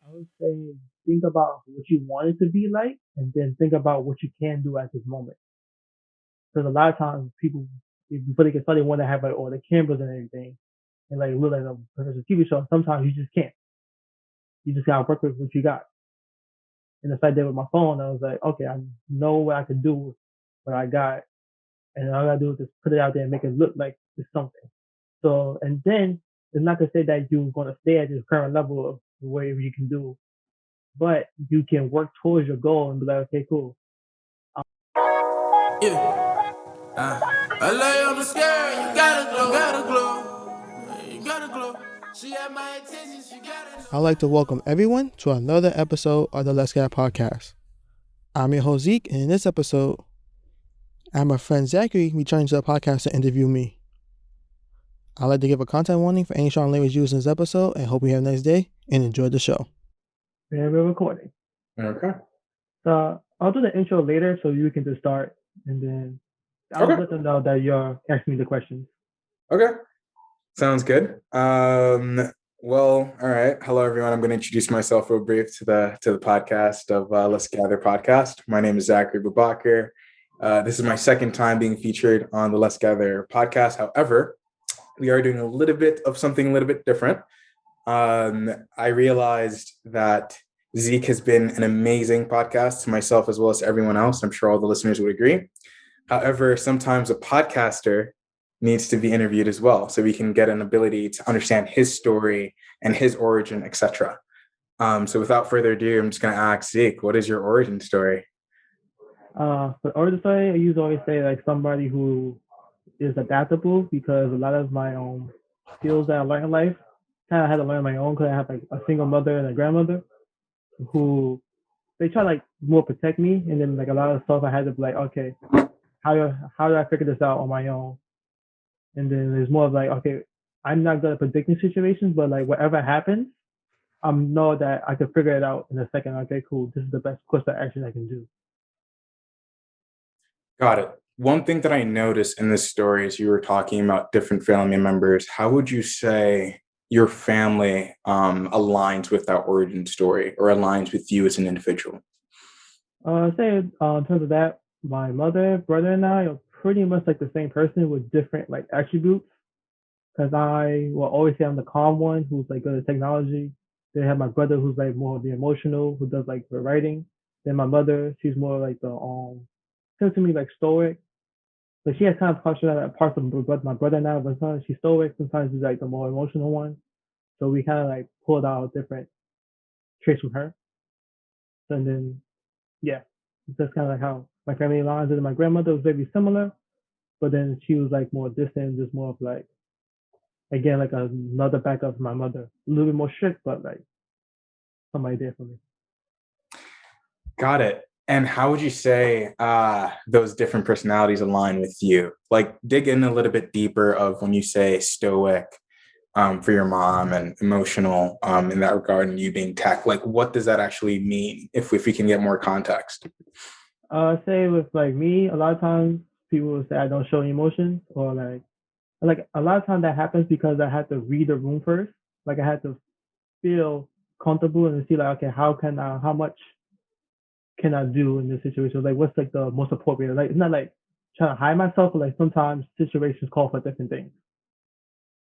I would say think about what you want it to be like, and then think about what you can do at this moment. Because a lot of times people, before they get started, want to have like all the cameras and everything, and like look like a professional TV show. Sometimes you just can't. You just gotta work with what you got. And if I did with my phone, I was like, okay, I know what I can do with what I got, and all I gotta do is just put it out there and make it look like it's something. So, and then it's not to say that you're gonna stay at this current level of whatever you can do, but you can work towards your goal and be like, okay, cool. Yeah. I lay on the scale, you gotta glow, you gotta glow. She had my attention, she gotta know. I'd like to welcome everyone to another episode of the Let's Get podcast. I'm your host Zeke, and in this episode, I have my friend Zakari returning to the podcast to interview me. I'd like to give a content warning for any strong language used in this episode, and hope you have a nice day and enjoy the show. And we're recording. Okay. So I'll do the intro later so you can just start, and then I'll Okay. let them know that you're asking me the questions. Okay. Sounds good. Well, all right. Hello, everyone. I'm going to introduce myself real brief to the podcast of Let's Gather podcast. My name is Zakari Babakar. This is my second time being featured on the Let's Gather podcast. However, we are doing a little bit of something a little bit different. I realized that Zeke has been an amazing podcast to myself as well as to everyone else. I'm sure all the listeners would agree. However, sometimes a podcaster needs to be interviewed as well, so we can get an ability to understand his story and his origin, etc. So without further ado, I'm just going to ask Zeke, what is your origin story? For origin story, I usually always say like somebody who is adaptable, because a lot of my skills that I learned in life kind of had to learn on my own, because I have like a single mother and a grandmother who they try like more protect me, and then like a lot of stuff I had to be like, okay, how do I figure this out on my own? And then there's more of like, okay, I'm not good at predicting situations, but like whatever happens, I know that I can figure it out in a second. Okay, cool. This is the best course of action I can do. Got it. One thing that I noticed in this story is you were talking about different family members. How would you say your family aligns with that origin story or aligns with you as an individual? Say in terms of that, my mother, brother, and I are pretty much like the same person with different like attributes. Because I will always say I'm the calm one who's like good at technology. Then I have my brother who's like more of the emotional, who does like the writing. Then my mother, she's more like the seems to me like stoic. But she has kind of parts of my brother now, but sometimes she's stoic. Sometimes she's like the more emotional one. So we kind of like pulled out different traits from her. And then yeah, that's kind of like how my family lines. And my grandmother was very similar, but then she was like more distant, just more of like again like another backup of my mother. A little bit more strict, but like somebody there for me. Got it. And how would you say those different personalities align with you? Like dig in a little bit deeper of when you say stoic for your mom and emotional in that regard, and you being tech. Like what does that actually mean if we can get more context? Say with like me, a lot of times people will say I don't show emotions, or like a lot of times that happens because I had to read the room first. Like I had to feel comfortable and see like, okay, how much can I do in this situation? Like what's like the most appropriate? Like it's not like trying to hide myself, but like sometimes situations call for different things.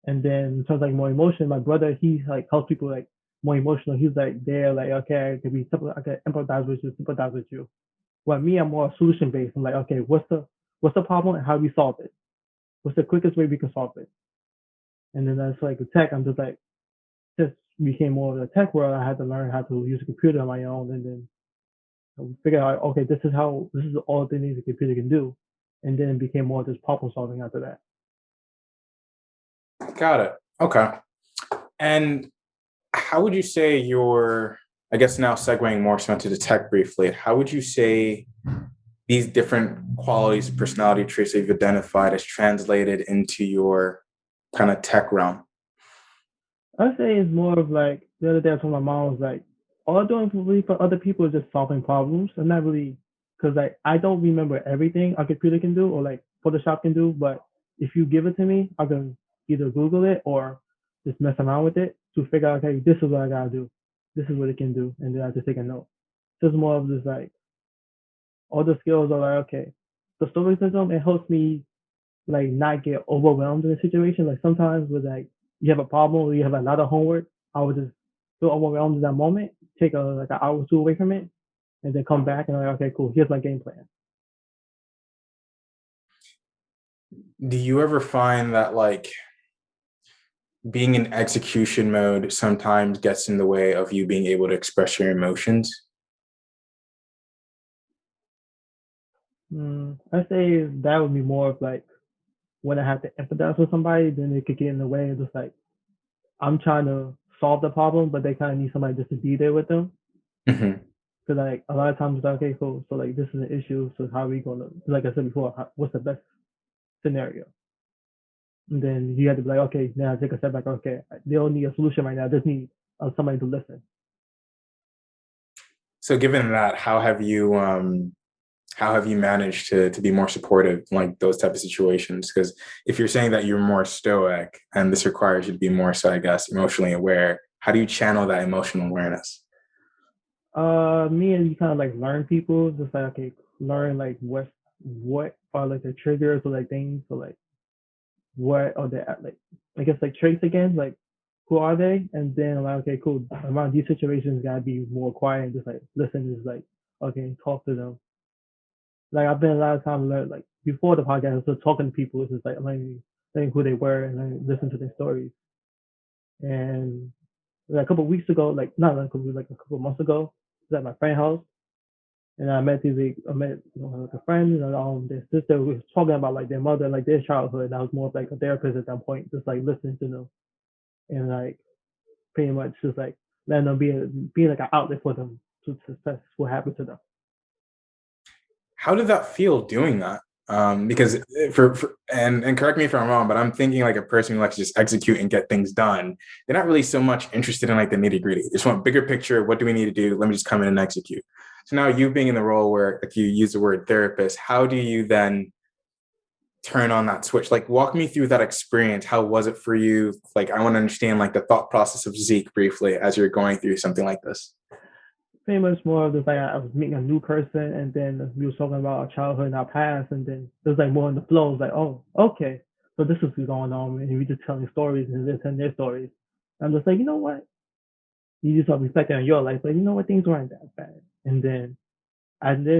And then in terms of like more emotion, my brother, he like helps people like more emotional. He's like there, like, okay, I can empathize with you, sympathize with you. But me, I'm more solution based. I'm like, okay, what's the problem and how do we solve it? What's the quickest way we can solve it? And then that's like the tech. I'm just like just became more of the tech world. I had to learn how to use a computer on my own, and then figure out, okay, this is all the things a computer can do, and then it became more just problem solving after that. Got it. Okay. And how would you say I guess now segueing more so into the tech briefly, how would you say these different qualities, personality traits that you've identified as translated into your kind of tech realm? I'd say it's more of like the other day I told my mom was like, all I'm doing for other people is just solving problems. I'm not really because like I don't remember everything a computer can do or like Photoshop can do, but if you give it to me, I can either Google it or just mess around with it to figure out, okay, this is what I gotta do. this is what it can do, and then I just take a note. So it's more of just like all the skills are like okay. The stoicism it helps me like not get overwhelmed in a situation. Like sometimes with like you have a problem or you have a lot of homework, I would just feel overwhelmed in that moment, take a like an hour or two away from it, and then come back and like okay, cool, here's my game plan. Do you ever find that like being in execution mode sometimes gets in the way of you being able to express your emotions? I say that would be more of like when I have to empathize with somebody, then it could get in the way of just like I'm trying to solve the problem, but they kind of need somebody just to be there with them. Mm-hmm. Because like a lot of times it's like, okay, cool. So like this is an issue. So how are we gonna, like I said before, what's the best scenario? And then you have to be like, okay, now take a step back. Okay, they don't need a solution right now. They just need somebody to listen. So given that, how have you managed to be more supportive in like those type of situations? Because if you're saying that you're more stoic and this requires you to be more so, I guess, emotionally aware, how do you channel that emotional awareness? Me and you kind of like learn people, just like okay, learn like what are like the triggers or like things, so like what are the like I guess like traits again, like who are they? And then like okay, cool. Around these situations, gotta be more quiet and just like listen, just like okay, talk to them. Like I've been a lot of times learn like before the podcast, I was just talking to people, it's just like learning who they were and then listen to their stories. And like a couple of weeks ago, like not like a couple of months ago, I was at my friend's house and I met like a friend and their sister was talking about like their mother, like their childhood. And I was more of, like a therapist at that point, just like listening to them and like pretty much just like letting them be like an outlet for them to success what happened to them. How did that feel doing that? Because for and correct me if I'm wrong, but I'm thinking like a person who likes to just execute and get things done. They're not really so much interested in like the nitty gritty. They just want bigger picture. What do we need to do? Let me just come in and execute. So now you being in the role where like you use the word therapist, how do you then turn on that switch? Like walk me through that experience. How was it for you? Like I want to understand like the thought process of Zeke briefly as you're going through something like this. Pretty much more of just like I was meeting a new person and then we were talking about our childhood and our past and then it was like more in the flow. It was like, oh, okay. So this is what's going on and we just telling stories and they're telling their stories. I'm just like, you know what? You just start reflecting on your life, like, you know what, things weren't that bad. And then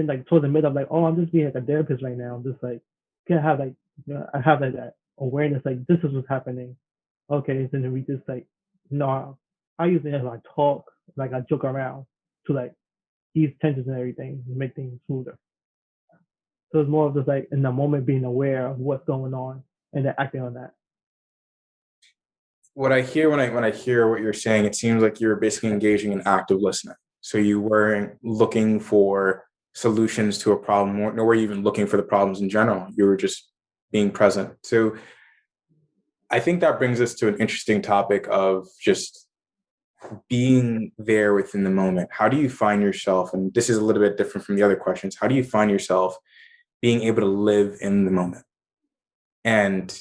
like towards the middle, I'm like, oh, I'm just being like a therapist right now. I'm just like, can I have like, I have like that awareness, like this is what's happening. Okay, so then we just like, I usually like talk, like I joke around to like ease tensions and everything, and make things smoother. So it's more of just like in the moment being aware of what's going on and then acting on that. What I hear when I hear what you're saying, it seems like you're basically engaging in active listening. So you weren't looking for solutions to a problem, nor were you even looking for the problems in general. You were just being present. So I think that brings us to an interesting topic of just being there within the moment. How do you find yourself? And this is a little bit different from the other questions. How do you find yourself being able to live in the moment and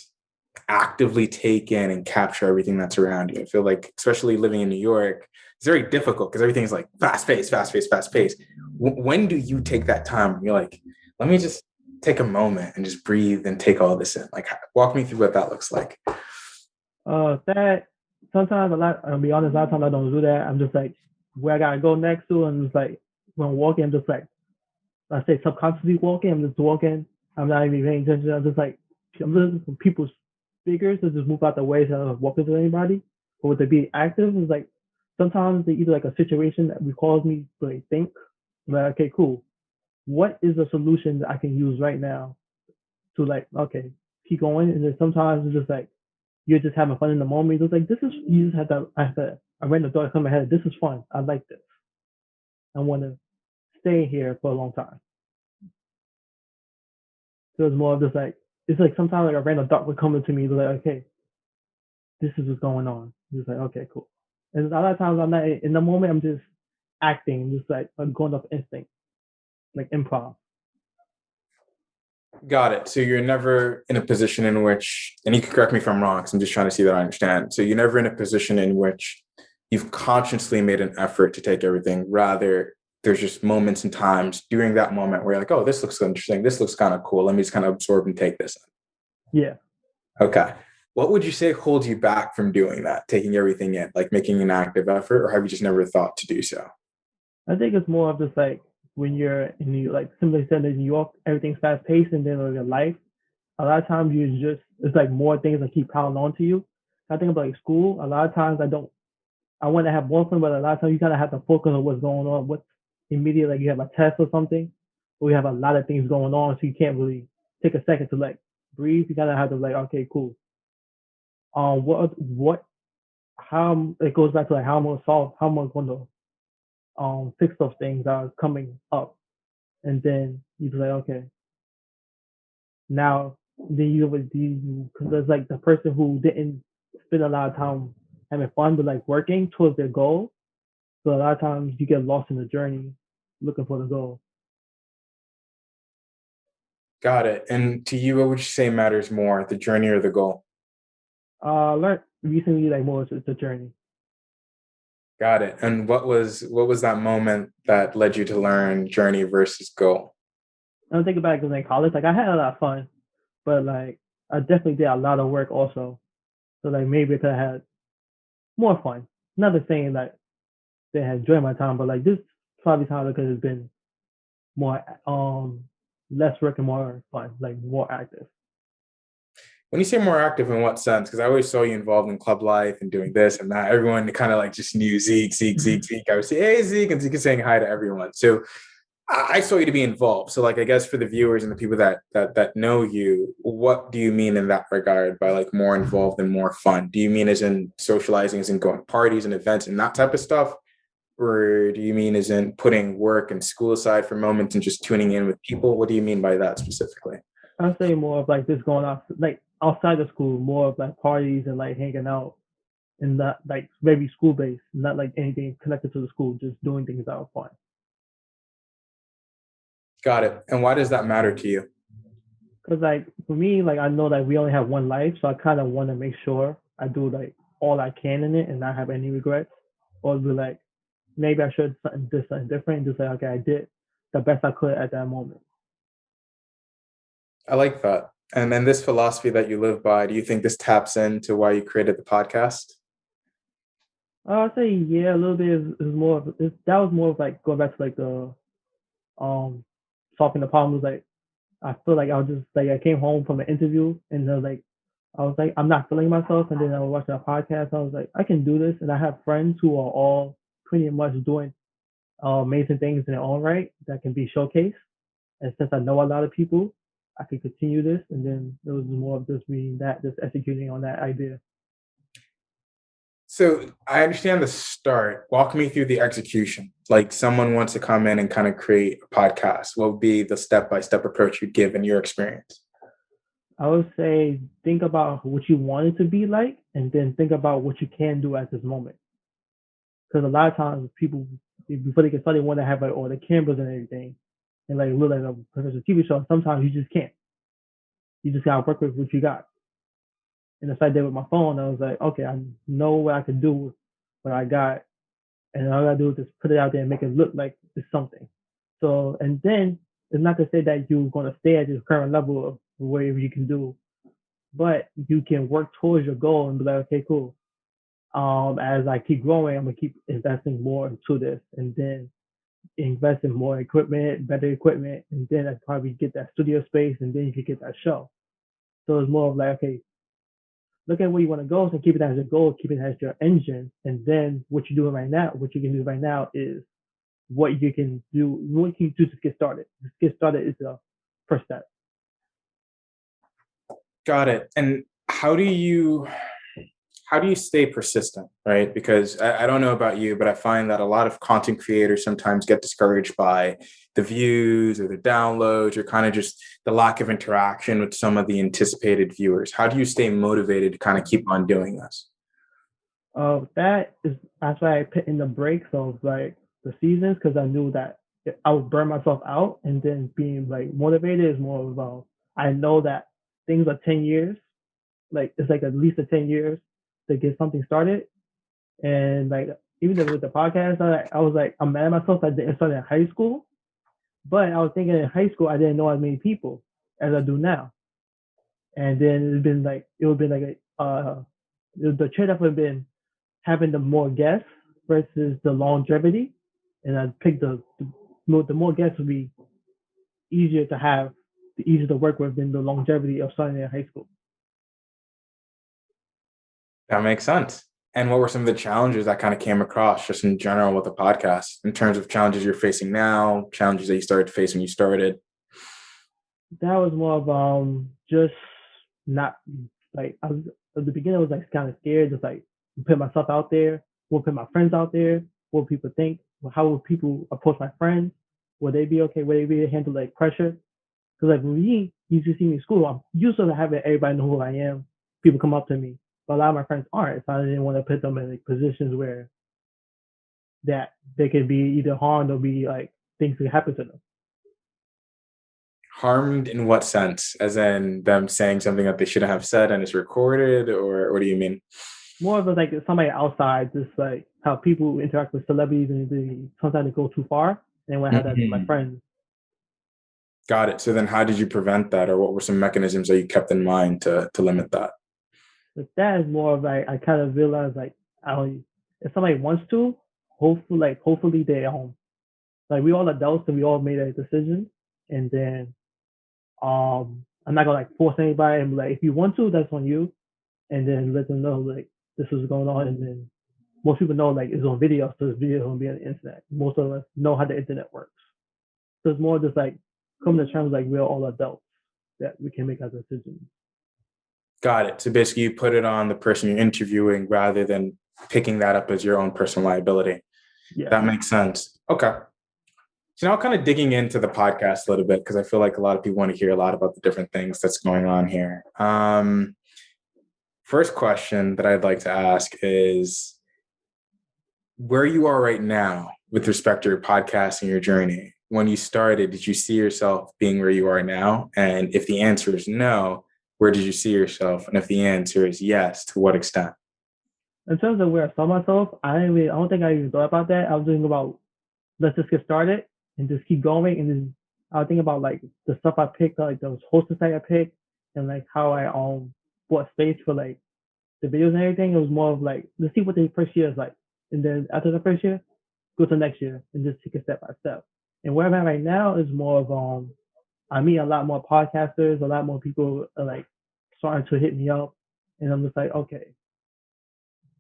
actively take in and capture everything that's around you? I feel like, especially living in New York, it's very difficult because everything's like fast paced, fast paced, fast paced. When do you take that time? You're like, let me just take a moment and just breathe and take all this in. Like, walk me through what that looks like. That sometimes I'll be honest, a lot of times I don't do that. I'm just like where I gotta go next to, and it's like when I'm walking, I'm just like I say subconsciously walking. I'm just walking. I'm not even paying attention. I'm just like I'm listening to people's figures to just move out the way so I don't walk into anybody. But with the being active, it's like sometimes it's either like a situation that recalls me to like think, like okay, cool. What is a solution that I can use right now to like okay keep going? And then sometimes it's just like you're just having fun in the moment. It's like this is you just have to I random thought come in my head. This is fun. I like this. I want to stay here for a long time. So it's more of just like it's like sometimes like a random thought would come into me. Like okay, this is what's going on. Just like okay, cool. And a lot of times I'm not in the moment. I'm just acting, just like I'm going off instinct, like improv. Got it. So you're never in a position in which, and you can correct me if I'm wrong, because I'm just trying to see that I understand. So you're never in a position in which you've consciously made an effort to take everything. Rather, there's just moments and times during that moment where you're like, oh, this looks interesting. This looks kind of cool. Let me just kind of absorb and take this Yeah. in. Okay. What would you say holds you back from doing that, taking everything in, like making an active effort, or have you just never thought to do so? I think it's more of just like when you're in New like simply said in New York, everything's fast paced, and then with your life, a lot of times you just it's like more things that keep piling on to you. I think about like school. A lot of times I want to have more fun, but a lot of times you kind of have to focus on what's going on. What's immediate, like you have a test or something, or you have a lot of things going on, so you can't really take a second to like breathe. You kind of have to like, okay, cool. How it goes back to like how I'm gonna solve, how I'm gonna fix those things that are coming up, and then you be like, okay, now then you would you because there's like the person who didn't spend a lot of time having fun, but like working towards their goal. So a lot of times you get lost in the journey looking for the goal. Got it. And to you, what would you say matters more, the journey or the goal? Learned recently like more it's the journey. Got it. And what was that moment that led you to learn journey versus goal? I don't think about it because in college, like I had a lot of fun, but like I definitely did a lot of work also. So like maybe I could have had more fun. Not the saying that they had enjoyed my time, but like this probably time because it's been more less work and more fun, like more active. When you say more active, in what sense? Because I always saw you involved in club life and doing this and that. Everyone kind of like just knew Zeke, Zeke, Zeke, Zeke. I would say, hey, Zeke, and Zeke is saying hi to everyone. So I saw you to be involved. So like I guess for the viewers and the people that know you, what do you mean in that regard by like more involved and more fun? Do you mean as in socializing, as in going to parties and events and that type of stuff? Or do you mean as in putting work and school aside for moments and just tuning in with people? What do you mean by that specifically? I'd say more of like just going off like outside of school, more of like parties and like hanging out and not like very school based, not like anything connected to the school, just doing things that are fun. Got it. And why does that matter to you? Cause like for me, like I know that we only have one life, so I kind of want to make sure I do like all I can in it and not have any regrets, or be like maybe I should do something different and just say okay, I did the best I could at that moment. I like that. And then this philosophy that you live by, do you think this taps into why you created the podcast? I'd say yeah, a little bit is more of that was more of like going back to like the um solving the problem was like I feel like I was just like I came home from an interview and I was like I'm not feeling myself and then I was watching a podcast. I was like I can do this and I have friends who are all pretty much doing amazing things in their own right that can be showcased. And since I know a lot of people, I can continue this. And then it was more of just reading that, just executing on that idea. So I understand the start. Walk me through the execution. Like someone wants to come in and kind of create a podcast. What would be the step-by-step approach you'd give in your experience? I would say think about what you want it to be like, and then think about what you can do at this moment. Because a lot of times people, before they get started, want to have like all the cameras and everything, and like look like a professional TV show. Sometimes you just can't. You just gotta work with what you got. And if I did with my phone, I was like, okay, I know what I can do with what I got, and all I gotta do is just put it out there and make it look like it's something. So, and then it's not to say that you're gonna stay at your current level of whatever you can do, but you can work towards your goal and be like, okay, cool. As I keep growing, I'm gonna keep investing more into this, and then invest in more equipment, better equipment, and then I probably get that studio space, and then you can get that show. So it's more of like, okay, look at where you want to go, so keep it as your goal, keep it as your engine, and then what you can do right now is what you can do to get started. Just get started is the first step. Got it. And how do you stay persistent, right? Because I don't know about you, but I find that a lot of content creators sometimes get discouraged by the views or the downloads or kind of just the lack of interaction with some of the anticipated viewers. How do you stay motivated to kind of keep on doing this? That's why I put in the breaks of like the seasons because I knew that I would burn myself out, and then being like motivated is more about I know that things are 10 years, like it's like at least a 10 years to get something started, and like even with the podcast, I was like, I'm mad at myself. I didn't start in high school, but I was thinking in high school, I didn't know as many people as I do now. And then it would be like the trade-off would have been having the more guests versus the longevity. And I picked the more guests would be easier to have, the easier to work with than the longevity of starting in high school. That makes sense. And what were some of the challenges that kind of came across just in general with the podcast in terms of challenges you're facing now, challenges that you started to face when you started? That was more of just not like I was at the beginning. I was like kind of scared, just like put myself out there, will put my friends out there, what will people think, how will people approach my friends, will they be okay, will they be able to handle like pressure? Because like when you used to see me in school, I'm used to having everybody know who I am. People come up to me, but a lot of my friends aren't. So I didn't want to put them in like positions where that they could be either harmed or be like things could happen to them. Harmed in what sense? As in them saying something that they shouldn't have said and it's recorded, or what do you mean? More of a, like somebody outside, just like how people interact with celebrities and sometimes they go too far. And when I had that with my friends. Got it. So then how did you prevent that, or what were some mechanisms that you kept in mind to limit that? But that is more of like I kind of realized like if somebody wants to, hopefully they like we all adults and we all made a decision, and then I'm not gonna like force anybody and be like if you want to that's on you, and then let them know like this is going on, and then most people know like it's on video, so this video is gonna be on the internet. Most of us know how the internet works, so it's more just like coming to terms like we're all adults that we can make our decisions. Got it. So basically you put it on the person you're interviewing rather than picking that up as your own personal liability. Yeah, that makes sense. Okay. So now kind of digging into the podcast a little bit, because I feel like a lot of people want to hear a lot about the different things that's going on here. First question that I'd like to ask is where you are right now with respect to your podcast and your journey. When you started, did you see yourself being where you are now? And if the answer is no, where did you see yourself? And if the answer is yes, to what extent? In terms of where I saw myself, I don't think I even thought about that. I was thinking about let's just get started and just keep going. And then I was thinking about like the stuff I picked, like those hosting site I picked, and like how I bought space for like the videos and everything. It was more of like let's see what the first year is like, and then after the first year, go to next year and just take it step by step. And where I'm at right now is more of I meet a lot more podcasters, a lot more people are like starting to hit me up, and I'm just like okay.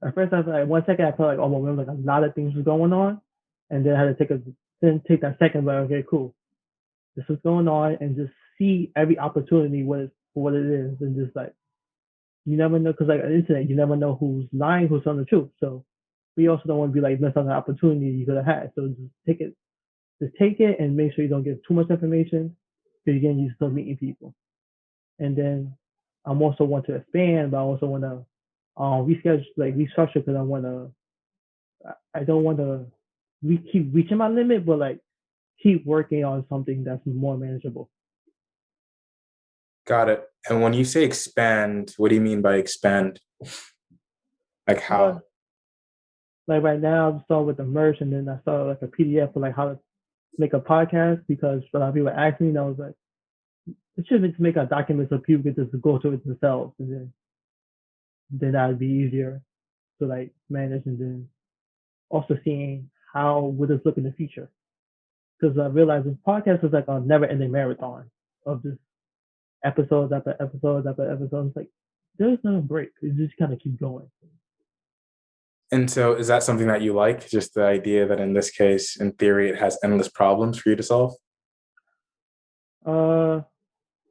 At first, I was like 1 second, I felt like overwhelmed, like a lot of things was going on, and then I had to take that second, like okay, cool, this is going on, and just see every opportunity for what it is, and just like you never know, because like on the internet, you never know who's lying, who's telling the truth. So we also don't want to be like miss out on the opportunity you could have had. So just take it, and make sure you don't give too much information, because again, you're still meeting people. And then I also want to expand, but I also want to restructure because I don't want to keep reaching my limit, but like keep working on something that's more manageable. Got it. And when you say expand, what do you mean by expand? Like how? Like right now, I'm starting with the merch, and then I started like a PDF for like how to make a podcast, because a lot of people ask me, and I was like, it should just make a document so people can just go to it themselves, and then that would be easier to like manage, and then also seeing how would this look in the future. Because I realized this podcast is like a never-ending marathon of just episodes after episodes after episodes. It's like there's no break. It just kind of keep going. And so is that something that you like? Just the idea that in this case, in theory, it has endless problems for you to solve? I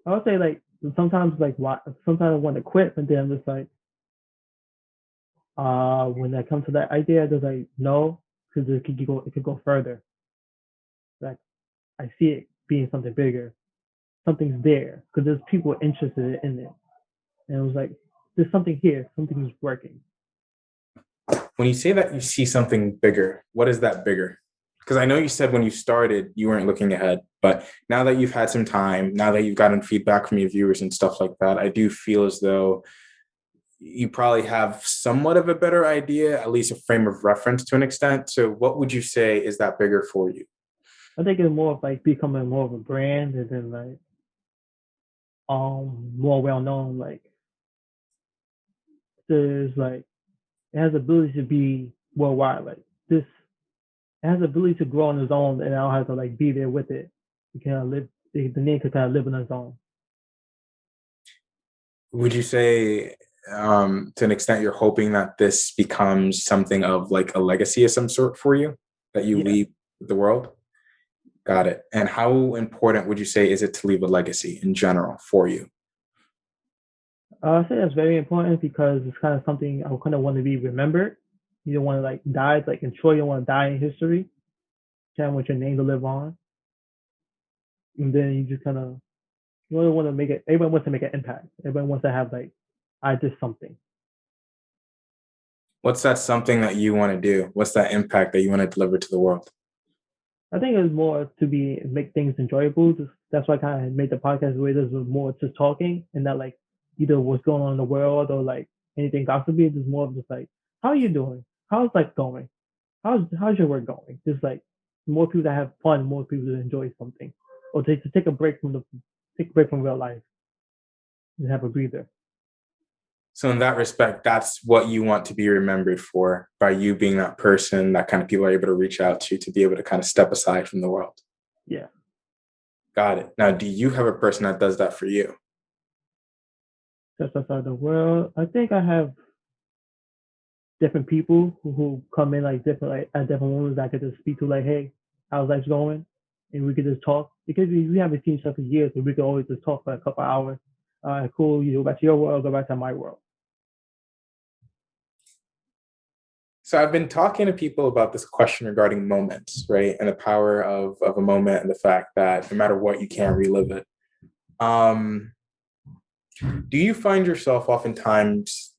would say like sometimes sometimes I want to quit, but then I'm just like when I come to that idea, there's like no, because it could go further. Like I see it being something bigger. Something's there because there's people interested in it, and it was like there's something here. Something is working. When you say that you see something bigger, what is that bigger? Because I know you said when you started, you weren't looking ahead, but now that you've had some time, now that you've gotten feedback from your viewers and stuff like that, I do feel as though you probably have somewhat of a better idea, at least a frame of reference to an extent. So what would you say is that bigger for you? I think it's more of like becoming more of a brand and then like more well known. Like there's like it has the ability to be worldwide. Like this it has the ability to grow on its own and I don't have to like be there with it. You kind of live the name can kind of live on its own. Would you say, to an extent, you're hoping that this becomes something of like a legacy of some sort for you that you Yeah. leave with the world? Got it. And how important would you say is it to leave a legacy in general for you? I say that's very important because it's kind of something I kind of want to be remembered. You don't want to like die, it's like ensure you don't want to die in history. You kind of want your name to live on. And then you just kind of you don't want to make it. Everyone wants to make an impact. Everyone wants to have like I did something. What's that something that you want to do? What's that impact that you want to deliver to the world? I think it's more to be make things enjoyable. Just, that's why I kind of made the podcast the way this was more just talking and not like either what's going on in the world or like anything gossipy. It's just more of just like how are you doing? How's life going? How's your work going? Just like more people that have fun, more people that enjoy something, or to take a break from real life and have a breather. So in that respect, that's what you want to be remembered for, by you being that person that kind of people are able to reach out to be able to kind of step aside from the world. Yeah, Got it. Now, do you have a person that does that for you? just outside the world. I think I have different people who come in like different like at different moments that I could just speak to like, hey, how's life going? And we could just talk because we haven't seen each other for years, so we could always just talk for a couple of hours. Cool. You go back to your world, go back to my world. So I've been talking to people about this question regarding moments, right? And the power of a moment and the fact that no matter what, you can't relive it. Um, do you find yourself oftentimes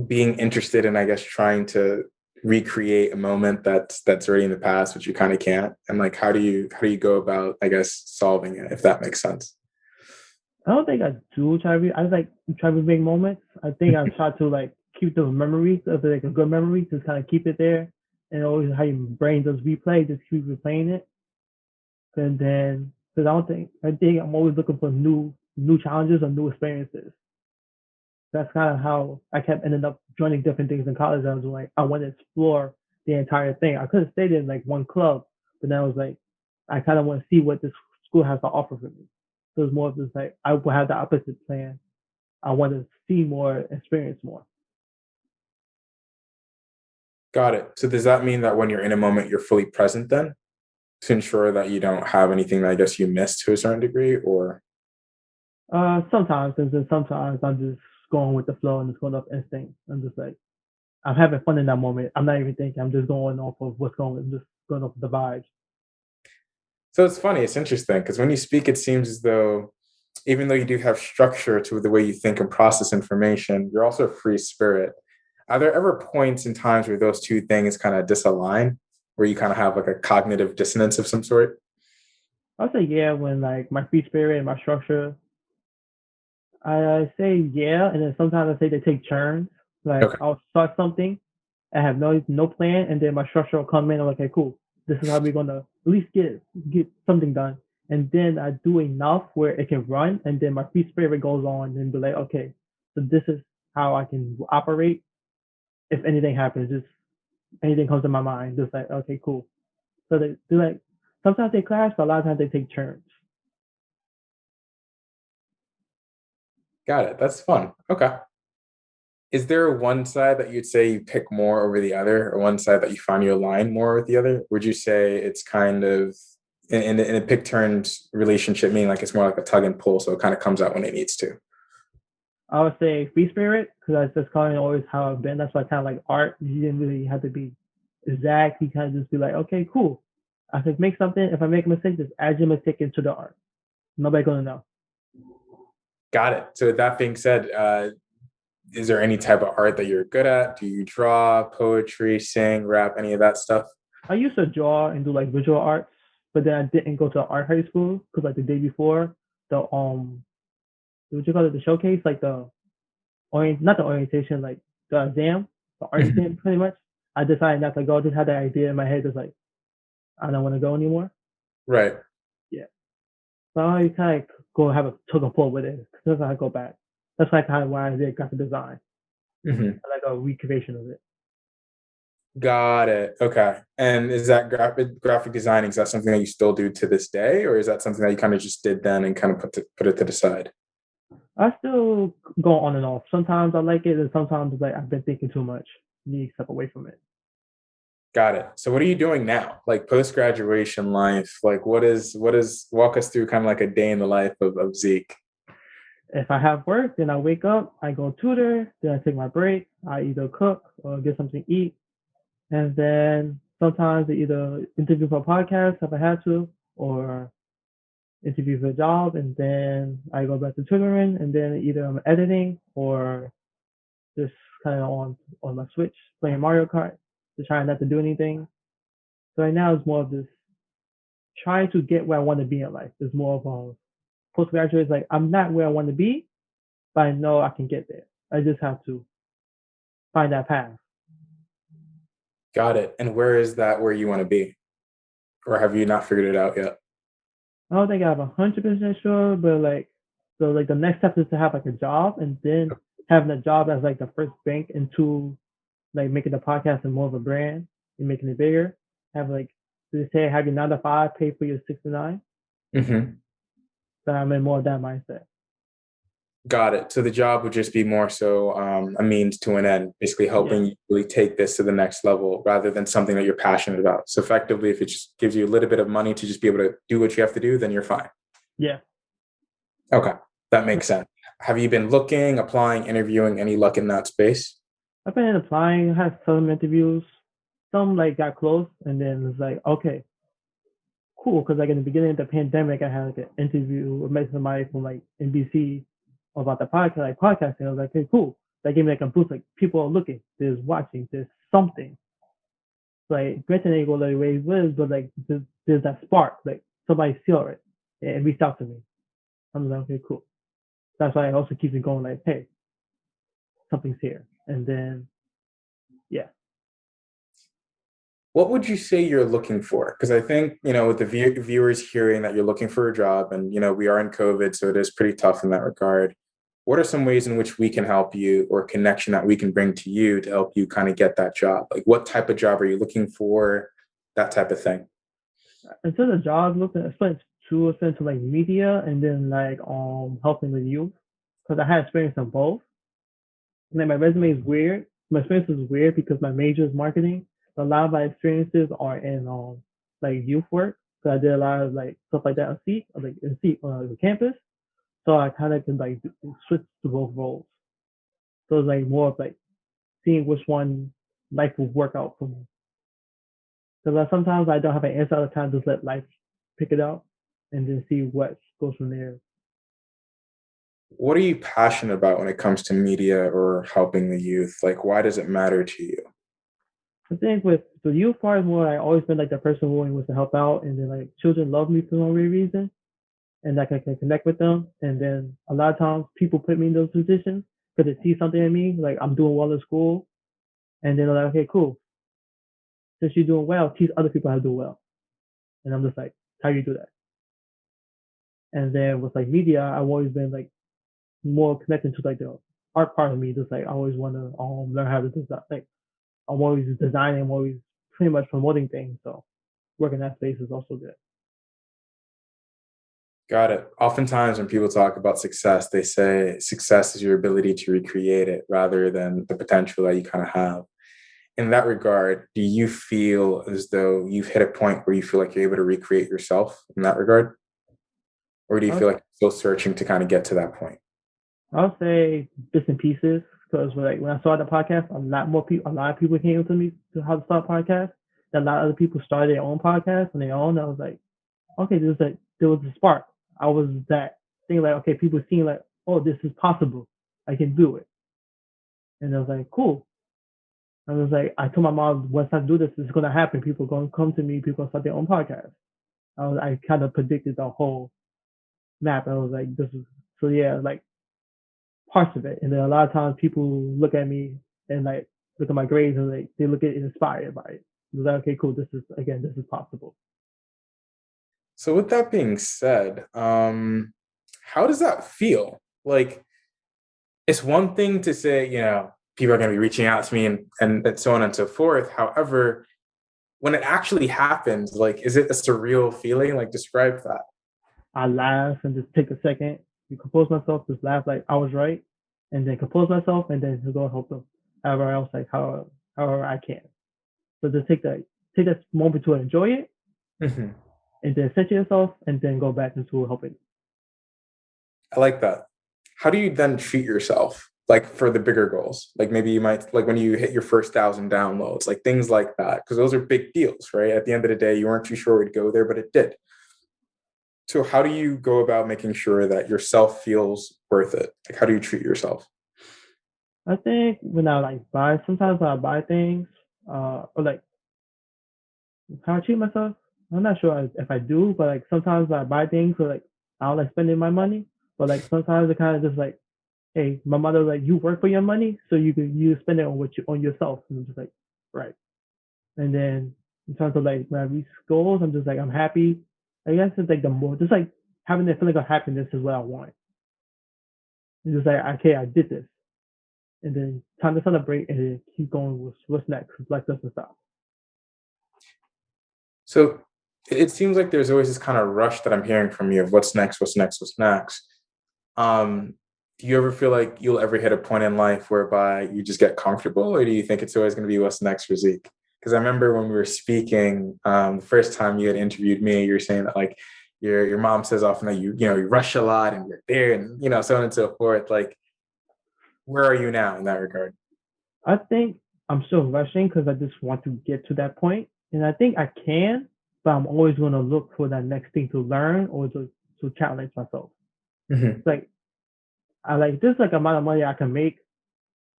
being interested in, I guess, trying to recreate a moment that's already in the past, which you kind of can't? And like, how do you go about, I guess, solving it, if that makes sense? I don't think I do try to. I like try to make moments. I think I try to like keep those memories of like a good memory, just kind of keep it there, and always how your brain does replay, just keep replaying it. And then, because I think I'm always looking for new challenges or new experiences. That's kind of how I kept ending up joining different things in college. I was like, I want to explore the entire thing. I could have stayed in like one club, but then I was like, I kind of want to see what this school has to offer for me. So it's more of just like I will have the opposite plan. I want to see more, experience more. Got it. So does that mean that when you're in a moment, you're fully present then, to ensure that you don't have anything that I guess you missed to a certain degree? Or Sometimes, and then sometimes I'm just going with the flow and just going off instinct. I'm just like I'm having fun in that moment. I'm not even thinking. I'm just going off of what's going, just going off the vibes. so it's funny, it's interesting because when you speak, it seems as though even though you do have structure to the way you think and process information, you're also a free spirit. Are there ever points in times where those two things kind of disalign, where you kind of have like a cognitive dissonance of some sort? I'll say yeah when like my free spirit and my structure. I say yeah, and then sometimes I say they take turns. Like Okay. I'll start something, I have no plan, and then my structure will come in. I'm like, okay, cool. This is how we're gonna at least get something done. And then I do enough where it can run, and then my free spirit goes on and be like, okay, so this is how I can operate if anything happens. Just anything comes to my mind, just like, okay, cool. So they do like sometimes they clash, but a lot of times they take turns. Got it. That's fun. Okay. Is there one side that you'd say you pick more over the other, or one side that you find you align more with the other? Would you say it's kind of in a pick turns relationship, meaning like it's more like a tug and pull, so it kind of comes out when it needs to? I would say free spirit because that's kind of always how I've been. That's why I kind of like art. You didn't really have to be exact. You kind of just be like, okay, cool. I could make something. If I make a mistake, just add your mistake into the art. Nobody gonna know. Got it. So with that being said, is there any type of art that you're good at? Do you draw, poetry, sing, rap, any of that stuff? I used to draw and do like visual arts, but then I didn't go to art high school because like the day before the what you call it, the showcase, like not the orientation, like the exam, the art Mhm. exam, pretty much. I decided not to go. Just had that idea in my head, just like I don't want to go anymore. Right. Yeah, so I kind of go have a took a pull with it. Because I go back. That's like kind of why I did graphic design, Mhm. like a recreation of it. Got it. Okay. And is that graphic designing, is that something that you still do to this day, or is that something that you kind of just did then and kind of put it to the side? I still go on and off. Sometimes I like it, and sometimes like I've been thinking too much. Need to step away from it. Got it. So what are you doing now? Like post graduation life? Like what is walk us through kind of like a day in the life of Zeke? If I have work, then I wake up, I go tutor, then I take my break. I either cook or get something to eat, and then sometimes I either interview for a podcast if I had to, or interview for a job, and then I go back to tutoring, and then either I'm editing or just kind of on my Switch playing Mario Kart, just trying not to do anything. So right now it's more of this trying to get where I want to be in life. It's more of a postgraduate. It's like I'm not where I want to be, but I know I can get there. I just have to find that path. Got it. And where is that where you want to be? Or have you not figured it out yet? I don't think I'm 100% sure, but like, so like the next step is to have like a job, and then having a job as like the first bank into like making the podcast and more of a brand and making it bigger. Have like they say have your 9 to 5, pay for your 6 to 9. Hmm. So I'm in more of that mindset. Got it. So the job would just be more so a means to an end, basically Yeah, helping you really take this to the next level rather than something that you're passionate about. So effectively, if it just gives you a little bit of money to just be able to do what you have to do, then you're fine. yeah. Okay, that makes sense. Have you been looking, applying, interviewing, any luck in that space? I've been applying, had some interviews, some like got close, and then it's like okay, cool. Because like in the beginning of the pandemic, I had like an interview with somebody from like NBC about the podcast, like podcasting. I was like, hey, cool. That gave me like a boost. Like people are looking, there's watching, there's something. Like granted, ain't gonna let you live, but like there's that spark. Like somebody saw it and reached out to me. I'm like, okay, cool. That's why I also keep it going. Like, hey, something's here. And then yeah, What would you say you're looking for? Because I think, with the viewers hearing that you're looking for a job and, we are in COVID, so it is pretty tough in that regard. What are some ways in which we can help you or connection that we can bring to you to help you kind of get that job? Like what type of job are you looking for? That type of thing. instead of jobs, looking, I spent 2% to like media and then like helping the youth because I had experience in both. And then my resume is weird. My experience is weird because my major is marketing. A lot of my experiences are in like youth work. So I did a lot of like stuff like that on Seek, like in Seek the campus. So I kind of can like switch to both roles. So it's like more of like seeing which one life will work out for me. Because sometimes I don't have an answer all the time. Just let life pick it out and then see what goes from there. What are you passionate about when it comes to media or helping the youth? Like, why does it matter to you? I think with the youth part more, I always been like the person who always wants to help out, and then like children love me for no reason, and like I can connect with them. And then a lot of times people put me in those positions because they see something in me, like I'm doing well in school, and then they're like, okay, cool. Since you're doing well, teach other people how to do well. And I'm just like, how do you do that? And then with like media, I've always been like more connected to like the art part of me. Just like I always want to learn how to design. Like I'm always designing. I'm always pretty much promoting things. So working that space is also good. Got it. Oftentimes, when people talk about success, they say success is your ability to recreate it rather than the potential that you kind of have. In that regard, do you feel as though you've hit a point where you feel like you're able to recreate yourself in that regard? Or do you feel I'll, like you're still searching to kind of get to that point? I'll say bits and pieces because like when I started the podcast, a lot of people came to me to how to start podcasts. A lot of other people started their own podcasts and their own. I was like, okay, there was a spark. I was that thing like, okay, people seeing like, oh, this is possible. I can do it. And I was like, cool. I was like, I told my mom, once I do this, it's gonna happen. People are gonna come to me. People gonna start their own podcast. I kind of predicted the whole map. I was like, this is so yeah. Like parts of it. And then a lot of times people look at me and like look at my grades and like they look at inspired by it. They're like, okay, cool. This is possible. So with that being said, how does that feel? Like, it's one thing to say, people are going to be reaching out to me and so on and so forth. However, when it actually happens, like, is it a surreal feeling? Like, describe that. I laugh and just take a second, you compose myself, just laugh like I was right, and then compose myself, and then go help them however else, like however I can. So just take that moment to enjoy it, Mhm. and then center yourself, and then go back into helping. I like that. How do you then treat yourself, like for the bigger goals? Like maybe you might, like when you hit your first 1,000 downloads, like things like that, because those are big deals, right? At the end of the day, you weren't too sure it would go there, but it did. So how do you go about making sure that yourself feels worth it? Like how do you treat yourself? I think when I like sometimes when I buy things, or like how I treat myself, I'm not sure if I do, but like sometimes when I buy things, or like I don't like spending my money, but like sometimes it kind of just like, hey, my mother like you work for your money, so you spend it on on yourself, and I'm just like, right. And then in terms of like when I reach goals, I'm just like I'm happy. I guess it's like the more just like having the feeling of happiness is what I want. It's just like okay, I did this, and then time to celebrate, and then keep going with what's next. Life doesn't stop. So it seems like there's always this kind of rush that I'm hearing from you of what's next, what's next, what's next. Um, do you ever feel like you'll ever hit a point in life whereby you just get comfortable, or do you think it's always going to be what's next for Zeke? Because I remember when we were speaking, the first time you had interviewed me, you were saying that like your mom says often that you rush a lot and you're there and so on and so forth. Like, where are you now in that regard? I think I'm still rushing because I just want to get to that point, and I think I can, but I'm always going to look for that next thing to learn or to challenge myself. Mhm. Like I like this like amount of money I can make.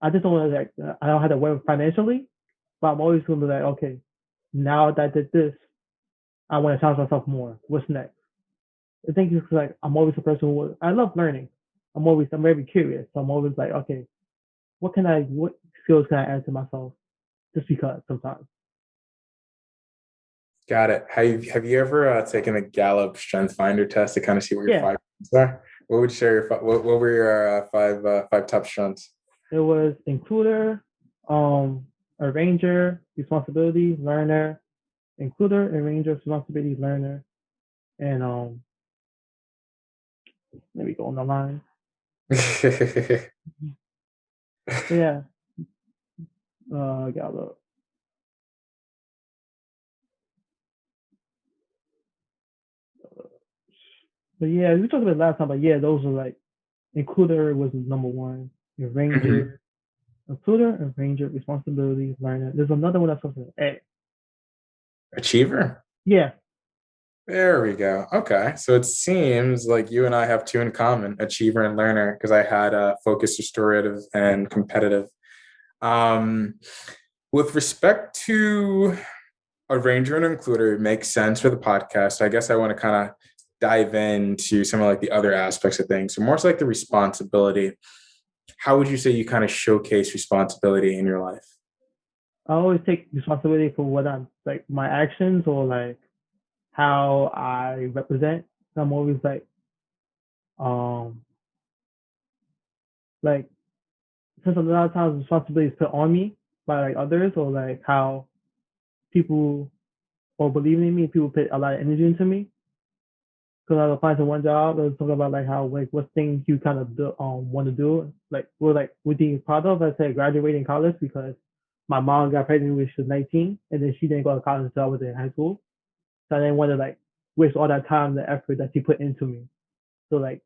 I just don't want to like I don't have to worry financially, but I'm always going to be like okay, now that I did this, I want to challenge myself more. What's next? I think it's like I'm always a person who I love learning. I'm very curious. So I'm always like okay, what skills can I add to myself just because sometimes. Got it. Have you ever taken a Gallup Strength Finder test to kind of see what your Yeah, 5 strengths are? What would you share what were your five top strengths? it was includer, arranger, responsibility, learner, includer, arranger, responsibility, learner, and let me go on the line. So yeah, got look. But yeah, we talked about it last time. But yeah, those are like includer was number one. Mhm. Arranger, includer, arranger, responsibility, learner. There's another one that's something. A. Achiever. Yeah, There we go. Okay. So it seems like you and I have two in common, achiever and learner, because I had focus, restorative, and competitive. Um, with respect to arranger and includer, it makes sense for the podcast. I guess I want to kind of dive into some of like the other aspects of things. So more so like the responsibility. How would you say you kind of showcase responsibility in your life? I always take responsibility for what I'm like my actions or like how I represent. I'm always um like since a lot of times responsibility is put on me by like others or like how people or believing in me, people put a lot of energy into me. Because I was applying to one job, I was talking about like how like what things you kind of want to do, like what being proud of. I said graduating college because my mom got pregnant when she was 19, and then she didn't go to college until I was in high school. So I didn't want to like waste all that time, the effort that she put into me. So like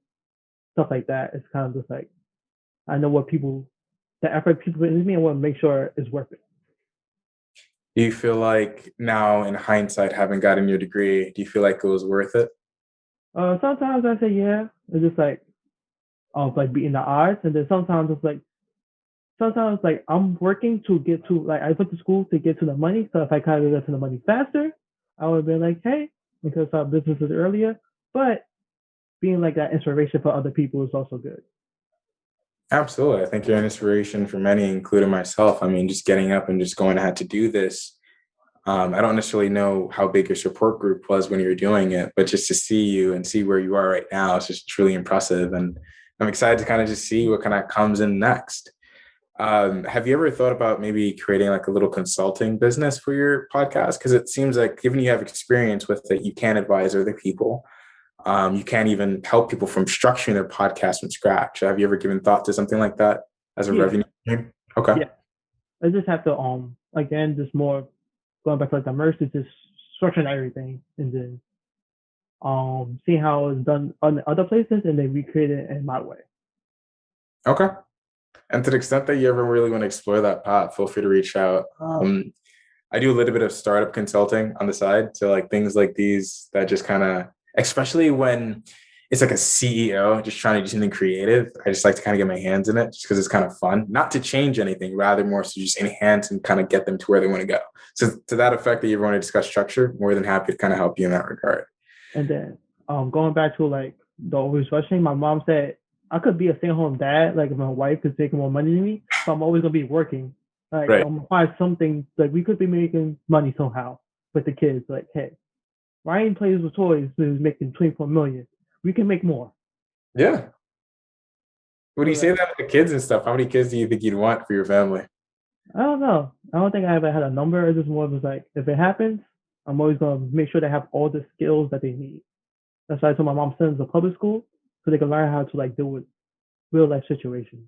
stuff like that, it's kind of just like I know the effort people put into me, I want to make sure it's worth it. Do you feel like now in hindsight, having gotten your degree, do you feel like it was worth it? Sometimes I say yeah, it's just like like beating the odds, and then sometimes like I'm working to get to like I went to school to get to the money. So if I kind of get to the money faster, I would have been like, hey, because our businesses earlier. But being like that inspiration for other people is also good. Absolutely. I think you're an inspiration for many, including myself. I mean, just getting up and just going ahead to do this. I don't necessarily know how big your support group was when you were doing it, but just to see you and see where you are right now is just truly impressive. And I'm excited to kind of just see what kind of comes in next. Have you ever thought about maybe creating like a little consulting business for your podcast? Because it seems like, given you have experience with it, you can advise other people. You can't even help people from structuring their podcast from scratch. Have you ever given thought to something like that as a Yeah, revenue stream? Okay. yeah. I just have to again just more going back to like the merch, is just structuring everything and then seeing how it's done on other places and then recreate it in my way. Okay. And to the extent that you ever really want to explore that path, feel free to reach out. I do a little bit of startup consulting on the side. So like things like these that just kind of, especially when it's like a CEO just trying to do something creative, I just like to kind of get my hands in it just because it's kind of fun, not to change anything, rather more so just enhance and kind of get them to where they want to go. So to that effect that you want to discuss structure, more than happy to kind of help you in that regard. And then going back to like the always rushing, my mom said I could be a stay-at-home dad, like if my wife is making more money than me, but I'm always gonna be working. Like Right. I'm gonna find something like we could be making money somehow with the kids. Like, hey, Ryan plays with toys who's making 24 million. We can make more. Yeah. When So you say like, that with the kids and stuff, how many kids do you think you'd want for your family? I don't know. I don't think I ever had a number. It's just more of just like if it happens, I'm always gonna make sure they have all the skills that they need. That's why I told my mom send them to public school so they can learn how to like deal with real life situations.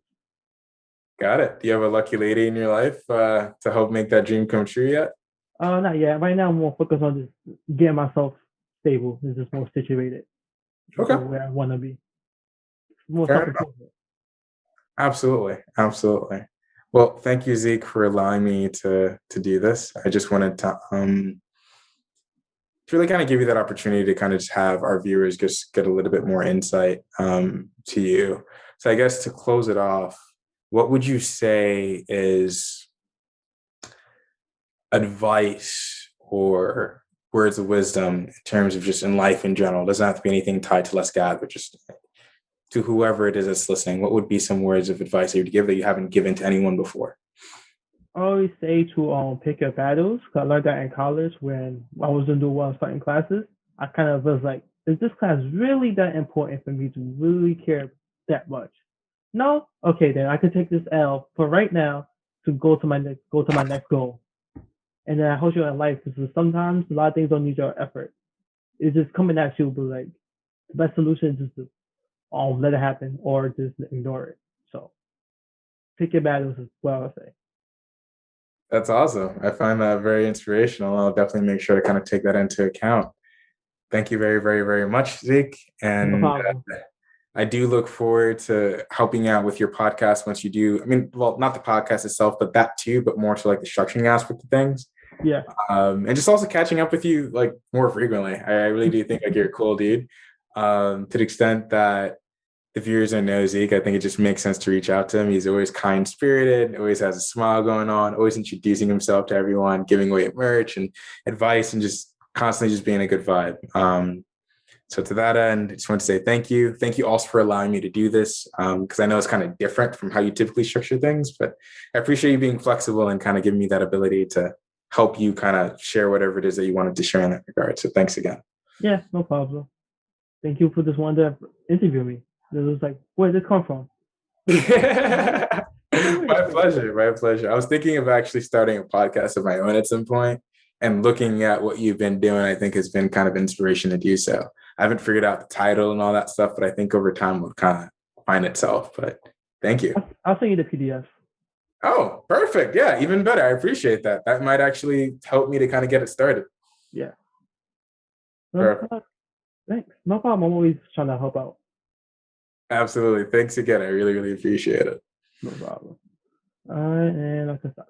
Got it. Do you have a lucky lady in your life to help make that dream come true yet? Not yet. Right now, I'm more focused on just getting myself stable and just more situated Okay. where I want to be. More Fair self enough. improvement. Absolutely. Absolutely. Well, thank you, Zeke, for allowing me to do this. I just wanted to really kind of give you that opportunity to kind of just have our viewers just get a little bit more insight to you. So I guess to close it off, what would you say is advice or words of wisdom in terms of just in life in general? It doesn't have to be anything tied to Let's Gather, but just to whoever it is that's listening, what would be some words of advice that you would give that you haven't given to anyone before? I always say to pick your battles. Cause I learned that in college when I was in the one certain classes. I kind of was like, is this class really that important for me to really care that much? No? Okay, then I could take this L for right now to go to my next goal. And then I hope you in life because sometimes a lot of things don't need your effort. It's just coming at you, but like the best solution is just to let it happen or just ignore it. So pick your battles is what I would say. That's awesome. I find that very inspirational. I'll definitely make sure to kind of take that into account. Thank you very, very, very much, Zeke. No And problem. I do look forward to helping out with your podcast once you do. I mean, well, not the podcast itself, but that too, but more so like the structuring aspect of things. Yeah. And just also catching up with you like more frequently. I really do think like you're a cool dude. To the extent that the viewers don't know Zeke, I think it just makes sense to reach out to him. He's always kind spirited, always has a smile going on, always introducing himself to everyone, giving away merch and advice, and just constantly just being a good vibe. So to that end, I just want to say thank you. Thank you also for allowing me to do this because I know it's kind of different from how you typically structure things, but I appreciate you being flexible and kind of giving me that ability to help you kind of share whatever it is that you wanted to share in that regard. So thanks again. Yeah, no problem. Thank you for this one to interview me. It was like, where did this come from? My pleasure. My pleasure. I was thinking of actually starting a podcast of my own at some point, and looking at what you've been doing, I think has been kind of inspiration to do so. I haven't figured out the title and all that stuff, but I think over time will kind of find itself. But thank you. I'll send you the PDF. Oh, perfect. Yeah, even better. I appreciate that. That might actually help me to kind of get it started. Yeah. Perfect. Thanks. No problem. I'm always trying to help out. Absolutely. Thanks again. I really, really appreciate it. No problem. All right, and I can stop.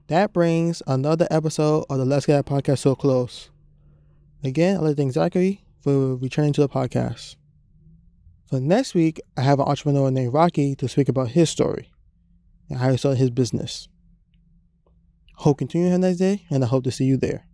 That brings another episode of the Let's Get podcast to a close. Again, I'd like to thank Zakari for returning to the podcast. For next week, I have an entrepreneur named Rocky to speak about his story and how he started his business. Hope you continue to have a nice day, and I hope to see you there.